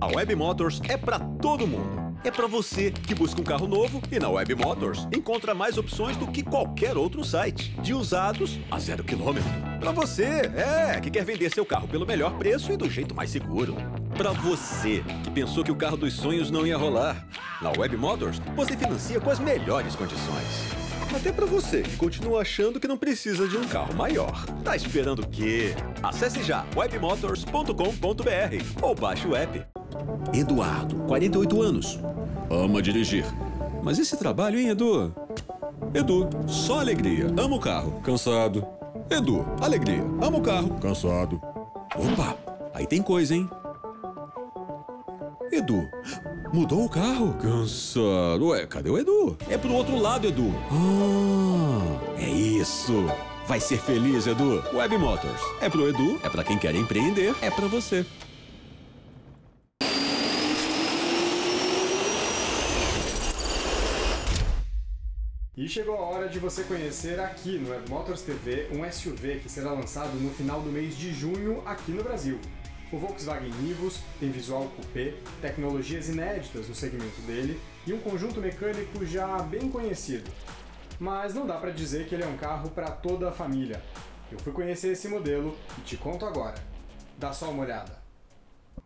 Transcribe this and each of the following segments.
A Web Motors é para todo mundo. É para você que busca um carro novo e na Web Motors encontra mais opções do que qualquer outro site. De usados a 0 km. Para você, que quer vender seu carro pelo melhor preço e do jeito mais seguro. Para você que pensou que o carro dos sonhos não ia rolar. Na Web Motors você financia com as melhores condições. Até para você que continua achando que não precisa de um carro maior. Tá esperando o quê? Acesse já webmotors.com.br ou baixe o app. Eduardo, 48 anos. Ama dirigir. Mas esse trabalho, hein, Edu? Edu, só alegria. Ama o carro. Cansado. Edu, alegria. Ama o carro. Cansado. Opa, aí tem coisa, hein? Edu, mudou o carro? Cansado. Ué, cadê o Edu? É pro outro lado, Edu. Ah, é isso. Vai ser feliz, Edu. Web Motors. É pro Edu, é pra quem quer empreender, é pra você. E chegou a hora de você conhecer aqui no Web Motors TV um SUV que será lançado no final do mês de junho aqui no Brasil. O Volkswagen Nivus tem visual coupé, tecnologias inéditas no segmento dele e um conjunto mecânico já bem conhecido. Mas não dá para dizer que ele é um carro para toda a família. Eu fui conhecer esse modelo e te conto agora. Dá só uma olhada.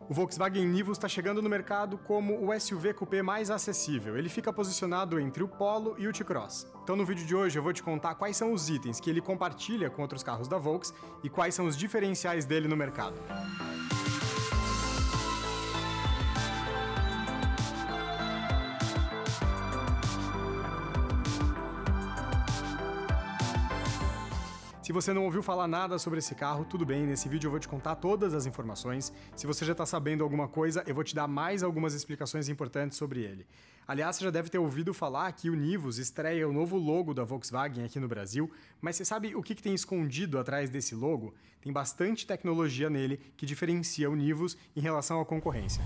O Volkswagen Nivus está chegando no mercado como o SUV coupé mais acessível. Ele fica posicionado entre o Polo e o T-Cross. Então no vídeo de hoje eu vou te contar quais são os itens que ele compartilha com outros carros da Volks e quais são os diferenciais dele no mercado. Se você não ouviu falar nada sobre esse carro, tudo bem, nesse vídeo eu vou te contar todas as informações. Se você já está sabendo alguma coisa, eu vou te dar mais algumas explicações importantes sobre ele. Aliás, você já deve ter ouvido falar que o Nivus estreia o novo logo da Volkswagen aqui no Brasil, mas você sabe o que tem escondido atrás desse logo? Tem bastante tecnologia nele que diferencia o Nivus em relação à concorrência.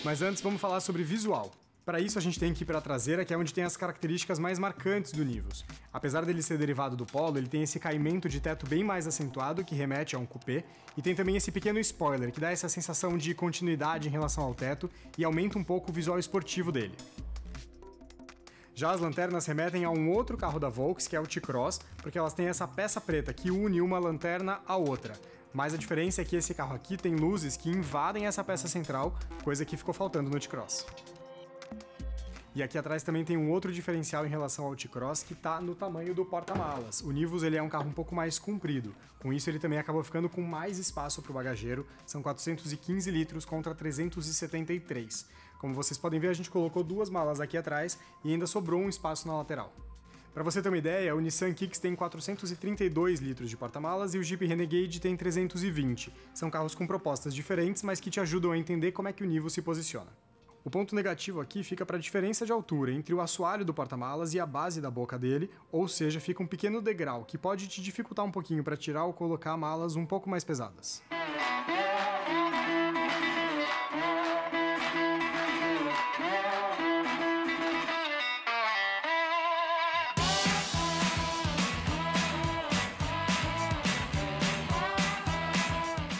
Mas antes vamos falar sobre visual. Para isso a gente tem que ir para a traseira, que é onde tem as características mais marcantes do Nivus. Apesar dele ser derivado do Polo, ele tem esse caimento de teto bem mais acentuado, que remete a um coupé, e tem também esse pequeno spoiler, que dá essa sensação de continuidade em relação ao teto e aumenta um pouco o visual esportivo dele. Já as lanternas remetem a um outro carro da Volks, que é o T-Cross, porque elas têm essa peça preta que une uma lanterna à outra. Mas a diferença é que esse carro aqui tem luzes que invadem essa peça central, coisa que ficou faltando no T-Cross. E aqui atrás também tem um outro diferencial em relação ao T-Cross, que está no tamanho do porta-malas. O Nivus ele é um carro um pouco mais comprido, com isso ele também acabou ficando com mais espaço para o bagageiro, são 415 litros contra 373. Como vocês podem ver, a gente colocou duas malas aqui atrás e ainda sobrou um espaço na lateral. Para você ter uma ideia, o Nissan Kicks tem 432 litros de porta-malas e o Jeep Renegade tem 320. São carros com propostas diferentes, mas que te ajudam a entender como é que o Nivus se posiciona. O ponto negativo aqui fica para a diferença de altura entre o assoalho do porta-malas e a base da boca dele, ou seja, fica um pequeno degrau que pode te dificultar um pouquinho para tirar ou colocar malas um pouco mais pesadas.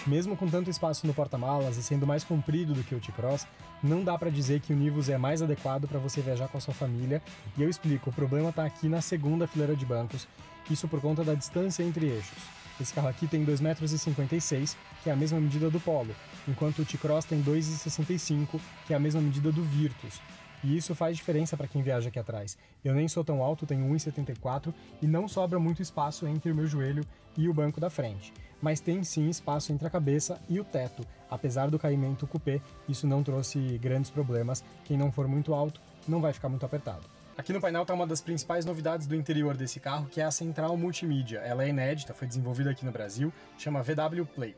Mesmo com tanto espaço no porta-malas e sendo mais comprido do que o T-Cross, não dá para dizer que o Nivus é mais adequado para você viajar com a sua família, e eu explico, o problema está aqui na segunda fileira de bancos, isso por conta da distância entre eixos. Esse carro aqui tem 2,56 m, que é a mesma medida do Polo, enquanto o T-Cross tem 2,65 m, que é a mesma medida do Virtus. E isso faz diferença para quem viaja aqui atrás. Eu nem sou tão alto, tenho 1,74 m e não sobra muito espaço entre o meu joelho e o banco da frente. Mas tem sim espaço entre a cabeça e o teto. Apesar do caimento coupé, isso não trouxe grandes problemas. Quem não for muito alto, não vai ficar muito apertado. Aqui no painel está uma das principais novidades do interior desse carro, que é a central multimídia. Ela é inédita, foi desenvolvida aqui no Brasil, chama VW Play.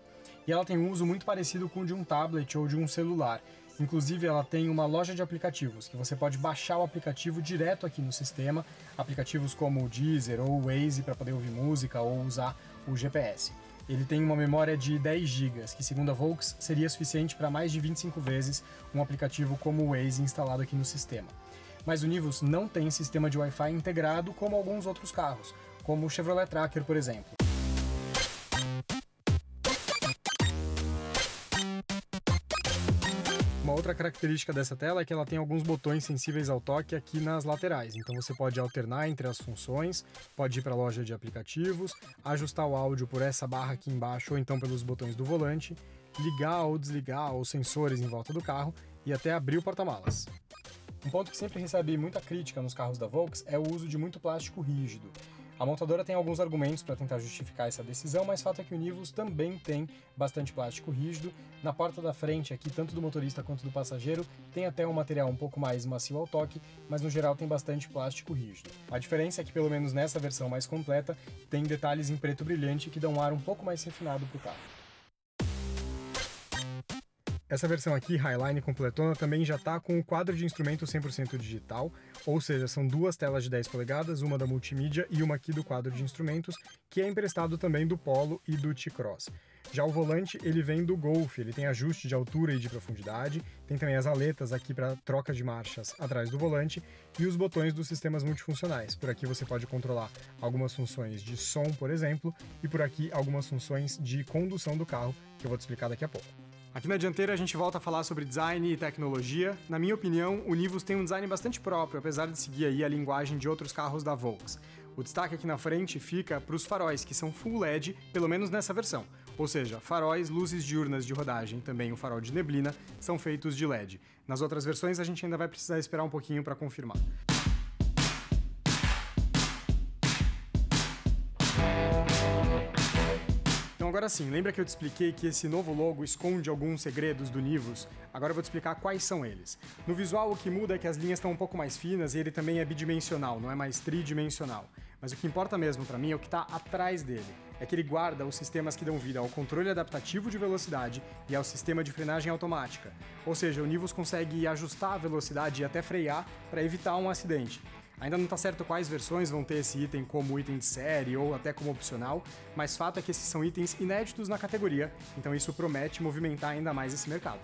E ela tem um uso muito parecido com o de um tablet ou de um celular. Inclusive, ela tem uma loja de aplicativos, que você pode baixar o aplicativo direto aqui no sistema, aplicativos como o Deezer ou o Waze para poder ouvir música ou usar o GPS. Ele tem uma memória de 10 GB, que segundo a Volks seria suficiente para mais de 25 vezes um aplicativo como o Waze instalado aqui no sistema. Mas o Nivus não tem sistema de Wi-Fi integrado como alguns outros carros, como o Chevrolet Tracker, por exemplo. Uma outra característica dessa tela é que ela tem alguns botões sensíveis ao toque aqui nas laterais, então você pode alternar entre as funções, pode ir para a loja de aplicativos, ajustar o áudio por essa barra aqui embaixo ou então pelos botões do volante, ligar ou desligar os sensores em volta do carro e até abrir o porta-malas. Um ponto que sempre recebe muita crítica nos carros da Volks é o uso de muito plástico rígido. A montadora tem alguns argumentos para tentar justificar essa decisão, mas fato é que o Nivus também tem bastante plástico rígido. Na porta da frente aqui, tanto do motorista quanto do passageiro, tem até um material um pouco mais macio ao toque, mas no geral tem bastante plástico rígido. A diferença é que, pelo menos nessa versão mais completa, tem detalhes em preto brilhante que dão um ar um pouco mais refinado para o carro. Essa versão aqui, Highline completona, também já está com o quadro de instrumento 100% digital, ou seja, são duas telas de 10 polegadas, uma da multimídia e uma aqui do quadro de instrumentos, que é emprestado também do Polo e do T-Cross. Já o volante, ele vem do Golf, ele tem ajuste de altura e de profundidade, tem também as aletas aqui para troca de marchas atrás do volante e os botões dos sistemas multifuncionais. Por aqui você pode controlar algumas funções de som, por exemplo, e por aqui algumas funções de condução do carro, que eu vou te explicar daqui a pouco. Aqui na dianteira a gente volta a falar sobre design e tecnologia. Na minha opinião, o Nivus tem um design bastante próprio, apesar de seguir aí a linguagem de outros carros da Volks. O destaque aqui na frente fica para os faróis, que são full LED, pelo menos nessa versão. Ou seja, faróis, luzes diurnas de rodagem, também o farol de neblina, são feitos de LED. Nas outras versões a gente ainda vai precisar esperar um pouquinho para confirmar. Agora sim, lembra que eu te expliquei que esse novo logo esconde alguns segredos do Nivus? Agora eu vou te explicar quais são eles. No visual, o que muda é que as linhas estão um pouco mais finas e ele também é bidimensional, não é mais tridimensional. Mas o que importa mesmo para mim é o que está atrás dele. É que ele guarda os sistemas que dão vida ao controle adaptativo de velocidade e ao sistema de frenagem automática. Ou seja, o Nivus consegue ajustar a velocidade e até frear para evitar um acidente. Ainda não está certo quais versões vão ter esse item como item de série ou até como opcional, mas fato é que esses são itens inéditos na categoria, então isso promete movimentar ainda mais esse mercado.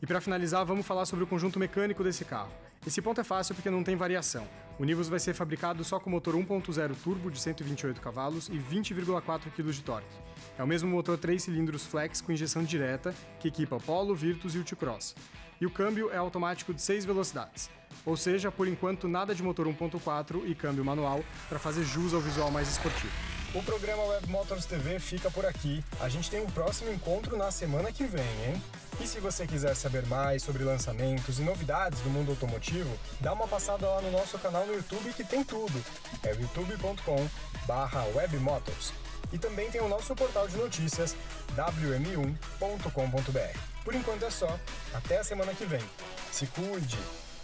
E para finalizar, vamos falar sobre o conjunto mecânico desse carro. Esse ponto é fácil porque não tem variação. O Nivus vai ser fabricado só com motor 1.0 turbo de 128 cavalos e 20,4 kg de torque. É o mesmo motor 3 cilindros flex com injeção direta, que equipa o Polo, Virtus e o T-Cross. E o câmbio é automático de 6 velocidades. Ou seja, por enquanto nada de motor 1.4 e câmbio manual para fazer jus ao visual mais esportivo. O programa Web Motors TV fica por aqui. A gente tem um próximo encontro na semana que vem, hein? E se você quiser saber mais sobre lançamentos e novidades do mundo automotivo, dá uma passada lá no nosso canal no YouTube que tem tudo. É youtube.com/webmotors. E também tem o nosso portal de notícias, wm1.com.br. Por enquanto é só. Até a semana que vem. Se cuide.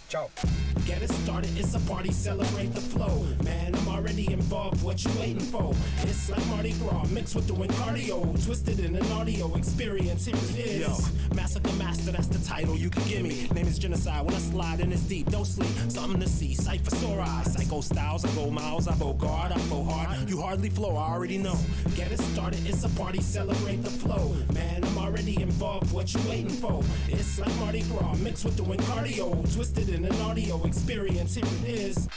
Tchau. Get it started, it's a party, celebrate the flow. Man, I'm already involved, what you waiting for? It's like Mardi Gras, mixed with doing cardio. Twisted in an audio experience, here it is. Yo, Massacre Master, that's the title you can give me. Name is Genocide, when I slide in it's deep, don't sleep. Something to see, Cypher sore eyes. Psycho styles, I go miles, I go guard, I go hard. You hardly flow, I already know. Get it started, it's a party, celebrate the flow. Man, I'm already involved, what you waiting for? It's like Mardi Gras, mixed with doing cardio. Twisted in an audio experience, here it is.